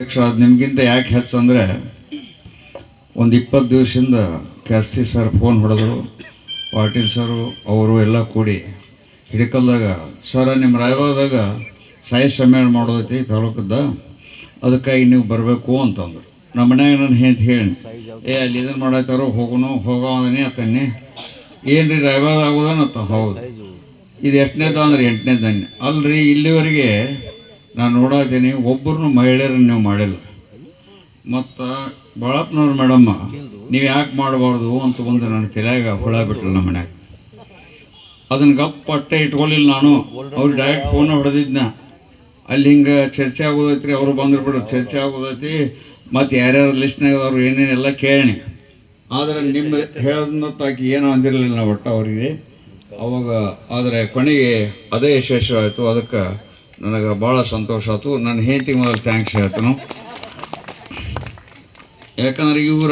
ಅದು ನಿಮಗಿಂತ ಯಾಕೆ ಹೆಚ್ಚಂದರೆ ಒಂದು 20 ದಿವಸದಿಂದ ಕ್ಯಾಸ್ತಿ ಸರ್ ಫೋನ್ ಹೊಡೆದ್ರು. ಪಾಟೀಲ್ ಸರು ಅವರು ಎಲ್ಲ ಕೂಡಿ ಹಿಡಕಲ್ದಾಗ ಸರ ನಿಮ್ಮ ರಾಯಬಾಗದಾಗ ಸಾಹಿತ್ಯ ಸಮ್ಮೇಳನ ಮಾಡೋದೈತಿ ತಾಲೂಕದ, ಅದಕ್ಕಾಗಿ ನೀವು ಬರಬೇಕು ಅಂತಂದ್ರು. ನಮ್ಮ ಮನ್ಯಾಗ ನಾನು ಹೇಳಿ ಅಲ್ಲಿ ಇದನ್ನು ಮಾಡಾಯ್ತಾರೋ ಹೋಗೋದನೇ ಅತ್ತನ್ನಿ. ಏನು ರೀ ರಾಯಬಾಗ ಆಗೋದನತ್ತ? ಹೌದು. ಇದು ಎಷ್ಟನೇದ ಅಂದ್ರೆ 8ನೇದನ್ನೇ. ಅಲ್ರಿ ಇಲ್ಲಿವರೆಗೆ ನಾನು ನೋಡಾತೀನಿ ಒಬ್ಬರನ್ನು ಮಹಿಳೆಯರನ್ನು ನೀವು ಮಾಡಿಲ್ಲ. ಮತ್ತು ಬಾಳಪ್ಪನವ್ರು ಮೇಡಮ್ಮ ನೀವು ಯಾಕೆ ಮಾಡಬಾರ್ದು ಅಂತ ಬಂದು ನನ್ನ ತಲೆಯಾಗ ಹುಳ ಬಿಟ್ಟರು ನಮ್ಮ ಮನ್ಯಾಗ. ಅದನ್ನು ಗಪ್ಪ ಅಟ್ಟೆ ಇಟ್ಕೊಳ್ಳಿಲ್ಲ ನಾನು. ಅವ್ರು ಡೈರೆಕ್ಟ್ ಫೋನ್ ಹೊಡೆದಿದ್ನ, ಅಲ್ಲಿ ಹಿಂಗೆ ಚರ್ಚೆ ಆಗೋದೈತ್ರಿ, ಅವರು ಬಂದ್ರು ಬಿಡು ಚರ್ಚೆ ಆಗೋದೈತಿ, ಮತ್ತು ಯಾರ್ಯಾರು ಲಿಸ್ಟ್ನಾಗ ಅವರು ಏನೇನೆಲ್ಲ ಕೇಳಿ. ಆದರೆ ನಿಮ್ಮ ಹೇಳೋದನ್ನ ತಾಕಿ ಏನೂ ಅಂದಿರಲಿಲ್ಲ ನಾವು ಒಟ್ಟು ಅವರಿಗೆ ಅವಾಗ. ಆದರೆ ಕೊನೆಗೆ ಅದೇ ಯಶಸ್ವಿ ಆಯಿತು. ಅದಕ್ಕೆ ನನಗೆ ಭಾಳ ಸಂತೋಷ ಆಯ್ತು. ನನ್ನ ಹೆಂಡತಿಗೆ ಮೊದಲು ಥ್ಯಾಂಕ್ಸ್ ಹೇಳ್ತಾನು. ಯಾಕಂದ್ರೆ ಇವರ